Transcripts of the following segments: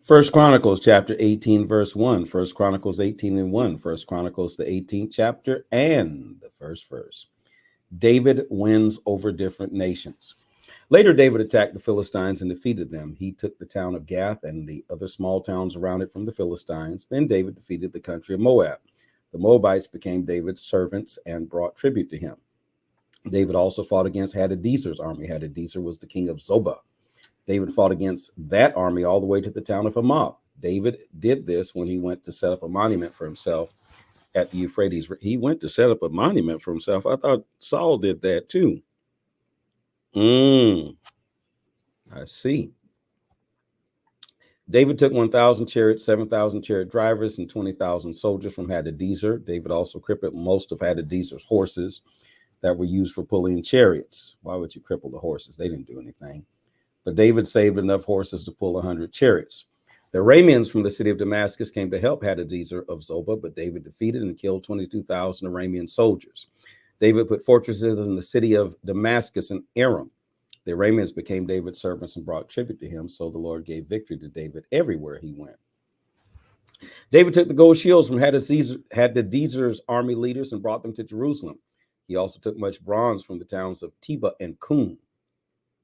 First Chronicles chapter 18, verse 1. First Chronicles 18 and 1. First Chronicles the 18th chapter and the first verse. David wins over different nations. Later, David attacked the Philistines and defeated them. He took the town of Gath and the other small towns around it from the Philistines. Then David defeated the country of Moab. The Moabites became David's servants and brought tribute to him. David also fought against Hadadezer's army. Hadadezer was the king of Zobah. David fought against that army all the way to the town of Hamath. David did this when he went to set up a monument for himself at the Euphrates. He went to set up a monument for himself. I thought Saul did that too. I see. David took 1,000 chariots, 7,000 chariot drivers, and 20,000 soldiers from Hadadezer. David also crippled most of Hadadezer's horses that were used for pulling chariots. Why would you cripple the horses? They didn't do anything. But David saved enough horses to pull 100 chariots. The Arameans from the city of Damascus came to help Hadadezer of Zobah, but David defeated and killed 22,000 Aramean soldiers. David put fortresses in the city of Damascus and Aram. The Arameans became David's servants and brought tribute to him, so the Lord gave victory to David everywhere he went. David took the gold shields from Hadadezer's army leaders and brought them to Jerusalem. He also took much bronze from the towns of Teba and Kun.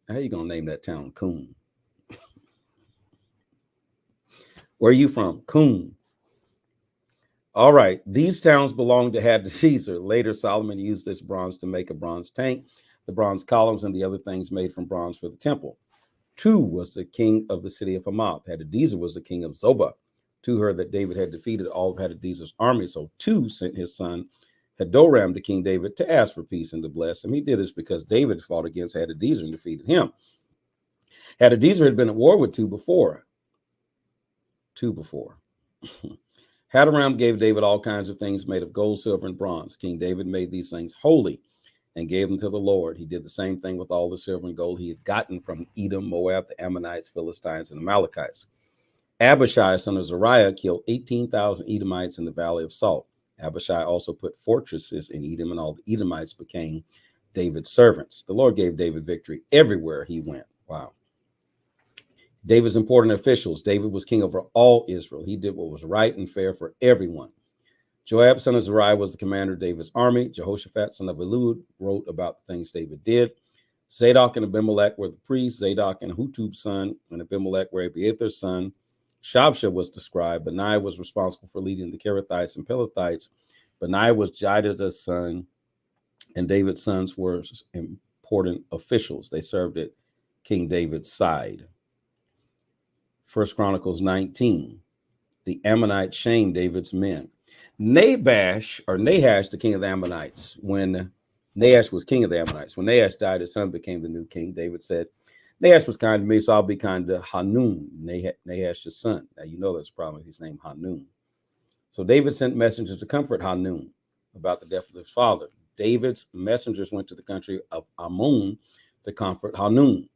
How are you going to name that town Kun? Where are you from? Kun. All right. These towns belonged to Hadadezer. Later, Solomon used this bronze to make a bronze tank, the bronze columns, and the other things made from bronze for the temple. Thru was the king of the city of Hamath. Hadadezer was the king of Zobah. Thru heard that David had defeated all of Hadadezer's army, so Thru sent his son Hadoram to King David to ask for peace and to bless him. He did this because David fought against Hadadezer and defeated him. Hadadezer had been at war with Thru before. Hadoram gave David all kinds of things made of gold, silver, and bronze. King David made these things holy and gave them to the Lord. He did the same thing with all the silver and gold he had gotten from Edom, Moab, the Ammonites, Philistines, and Amalekites. Abishai, son of Zeruiah, killed 18,000 Edomites in the Valley of Salt. Abishai also put fortresses in Edom, and all the Edomites became David's servants. The Lord gave David victory everywhere he went. Wow. David's important officials. David was king over all Israel. He did what was right and fair for everyone. Joab, son of Zeruiah, was the commander of David's army. Jehoshaphat, son of Elud, wrote about the things David did. Zadok and Abimelech were the priests. Zadok and Hutub's son, and Abimelech were Abiathar's son. Shavsha was the scribe. Benaiah was responsible for leading the Kerethites and Pelethites. Benaiah was Jehoiada's son, and David's sons were important officials. They served at King David's side. First Chronicles 19. The Ammonites shamed David's men. Nahash, the king of the Ammonites, when Nahash was king of the Ammonites, when Nahash died, his son became the new king. David said, Nahash was kind to me, so I'll be kind to Hanun, Nahash's son. Now, you know there's a problem with his name, Hanun. So David sent messengers to comfort Hanun about the death of his father. David's messengers went to the country of Ammon to comfort Hanun.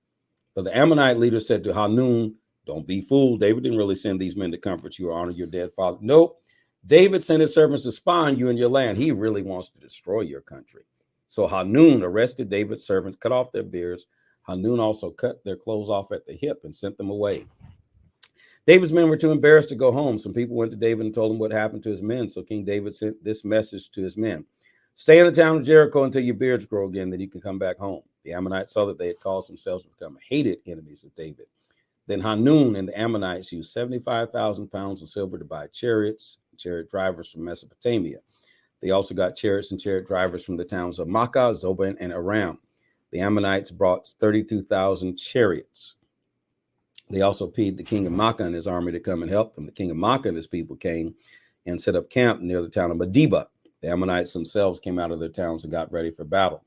But the Ammonite leader said to Hanun, don't be fooled. David didn't really send these men to comfort you or honor your dead father. Nope. David sent his servants to spy on you and your land. He really wants to destroy your country. So Hanun arrested David's servants, cut off their beards. Hanun also cut their clothes off at the hip and sent them away. David's men were too embarrassed to go home. Some people went to David and told him what happened to his men. So King David sent this message to his men. Stay in the town of Jericho until your beards grow again, then you can come back home. The Ammonites saw that they had caused themselves to become hated enemies of David. Then Hanun and the Ammonites used 75,000 pounds of silver to buy chariots, chariot drivers from Mesopotamia. They also got chariots and chariot drivers from the towns of Makkah, Zobah, and Aram. The Ammonites brought 32,000 chariots. They also paid the king of Makkah and his army to come and help them. The king of Makkah and his people came and set up camp near the town of Medeba. The Ammonites themselves came out of their towns and got ready for battle.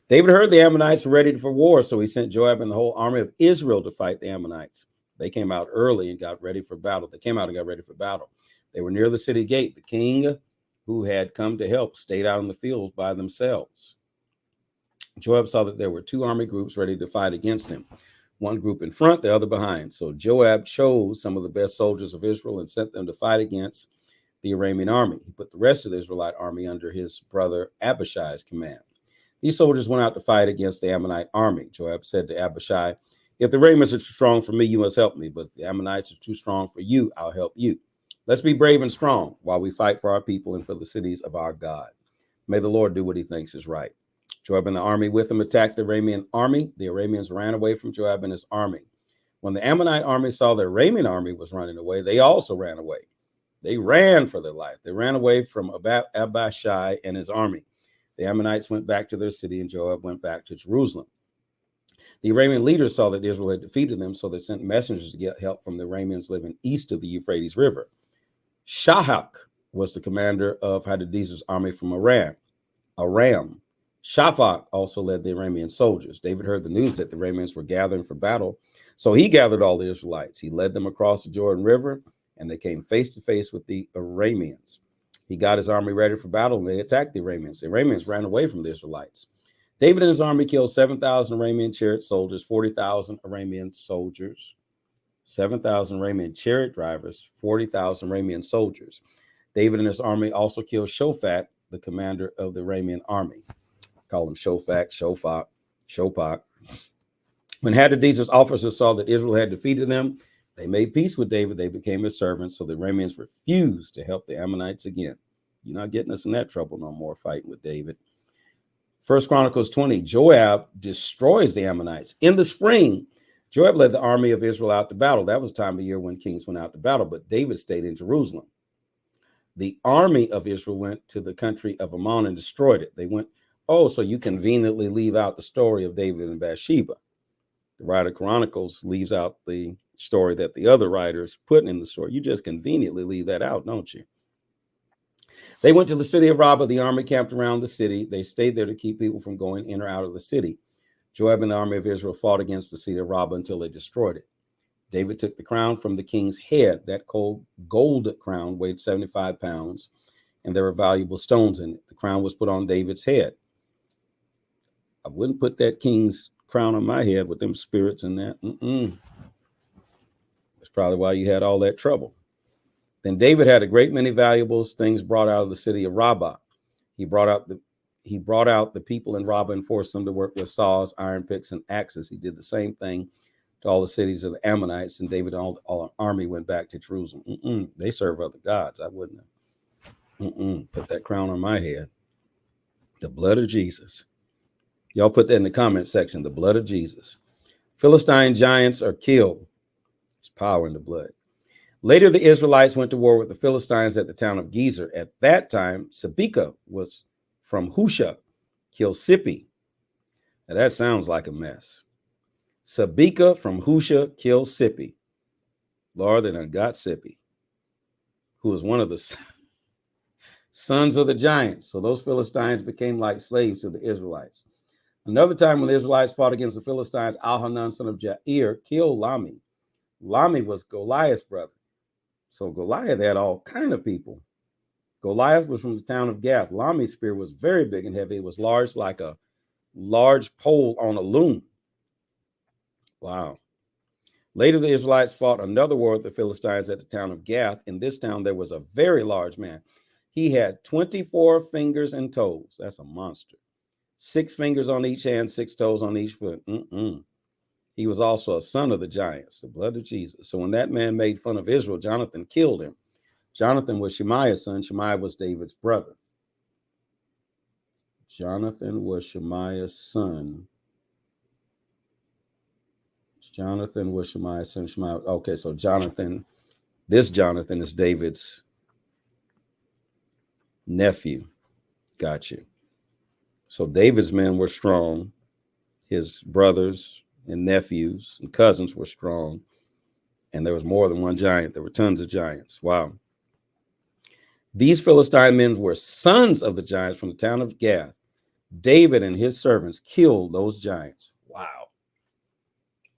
David heard the Ammonites were ready for war, so he sent Joab and the whole army of Israel to fight the Ammonites. They came out early and got ready for battle. They were near the city gate. The king who had come to help stayed out in the fields by themselves. Joab saw that there were two army groups ready to fight against him, one group in front, the other behind. So Joab chose some of the best soldiers of Israel and sent them to fight against the Aramean army. He put the rest of the Israelite army under his brother Abishai's command. These soldiers went out to fight against the Ammonite army. Joab said to Abishai, If the Arameans are too strong for me, you must help me. But if the Ammonites are too strong for you, I'll help you. Let's be brave and strong while we fight for our people and for the cities of our God. May the Lord do what he thinks is right. Joab and the army with him attacked the Aramean army. The Arameans ran away from Joab and his army. When the Ammonite army saw the Aramean army was running away, they also ran away. They ran for their life. They ran away from Abishai and his army. The Ammonites went back to their city, and Joab went back to Jerusalem. The Aramean leaders saw that Israel had defeated them, so they sent messengers to get help from the Arameans living east of the Euphrates River. Shahak was the commander of Hadadezer's army from Aram. Shaphat also led the Aramean soldiers. David heard the news that the Arameans were gathering for battle, so he gathered all the Israelites. He led them across the Jordan River, and they came face to face with the Arameans. He got his army ready for battle, and they attacked the Arameans. The Arameans ran away from the Israelites. David and his army killed 7,000 Aramean chariot soldiers, 40,000 Aramean soldiers, 7,000 Aramean chariot drivers, 40,000 Aramean soldiers. David and his army also killed Shaphat, the commander of the Aramean army. Call him Shaphat. When Hadadezer's officers saw that Israel had defeated them, they made peace with David. They became his servants, so the Arameans refused to help the Ammonites again. You're not getting us in that trouble no more, fighting with David. 1 Chronicles 20, Joab destroys the Ammonites. In the spring, Joab led the army of Israel out to battle. That was the time of year when kings went out to battle, but David stayed in Jerusalem. The army of Israel went to the country of Ammon and destroyed it. They went, so you conveniently leave out the story of David and Bathsheba. The writer Chronicles leaves out the story that the other writers put in the story. You just conveniently leave that out, don't you? They went to the city of Rabbah. The army camped around the city. They stayed there to keep people from going in or out of the city. Joab and the army of Israel fought against the city of Rabbah until they destroyed it. David took the crown from the king's head. That gold crown weighed 75 pounds, and there were valuable stones in it. The crown was put on David's head. I wouldn't put that king's crown on my head with them spirits and that. That's probably why you had all that trouble. Then David had a great many valuables, things brought out of the city of Rabbah. He brought out the people in Rabbah and forced them to work with saws, iron picks, and axes. He did the same thing to all the cities of the Ammonites, and David and all the army went back to Jerusalem. They serve other gods. I wouldn't have. Put that crown on my head. The blood of Jesus. Y'all put that in the comment section. The blood of Jesus. Philistine giants are killed. There's power in the blood. Later, the Israelites went to war with the Philistines at the town of Gezer. At that time, Sabika was from Husha, killed Sippi. Now that sounds like a mess. Sabika from Husha killed Sippi. Lord, they done got Sippi, who was one of the sons of the giants. So those Philistines became like slaves to the Israelites. Another time when the Israelites fought against the Philistines, Al-Hanan, son of Jair, killed Lami. Lami was Goliath's brother. So Goliath had all kind of people. Goliath was from the town of Gath. Lami's spear was very big and heavy. It was large, like a large pole on a loom. Wow. Later, the Israelites fought another war with the Philistines at the town of Gath. In this town, there was a very large man. He had 24 fingers and toes. That's a monster. 6 fingers on each hand, 6 toes on each foot. He was also a son of the giants, the blood of Jesus. So when that man made fun of Israel, Jonathan killed him. Jonathan was Shemaiah's son. Shemaiah was David's brother. Jonathan was Shemaiah's son. Jonathan was Shemaiah's son. Shemaiah. Okay, so this Jonathan is David's nephew. Got you. So David's men were strong. His brothers and nephews and cousins were strong. And there was more than one giant. There were tons of giants. Wow. These Philistine men were sons of the giants from the town of Gath. David and his servants killed those giants. Wow.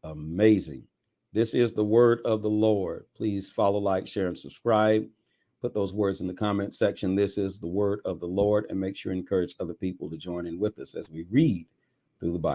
Amazing. This is the word of the Lord. Please follow, like, share, and subscribe. Put those words in the comment section. This is the word of the Lord, and make sure you encourage other people to join in with us as we read through the Bible.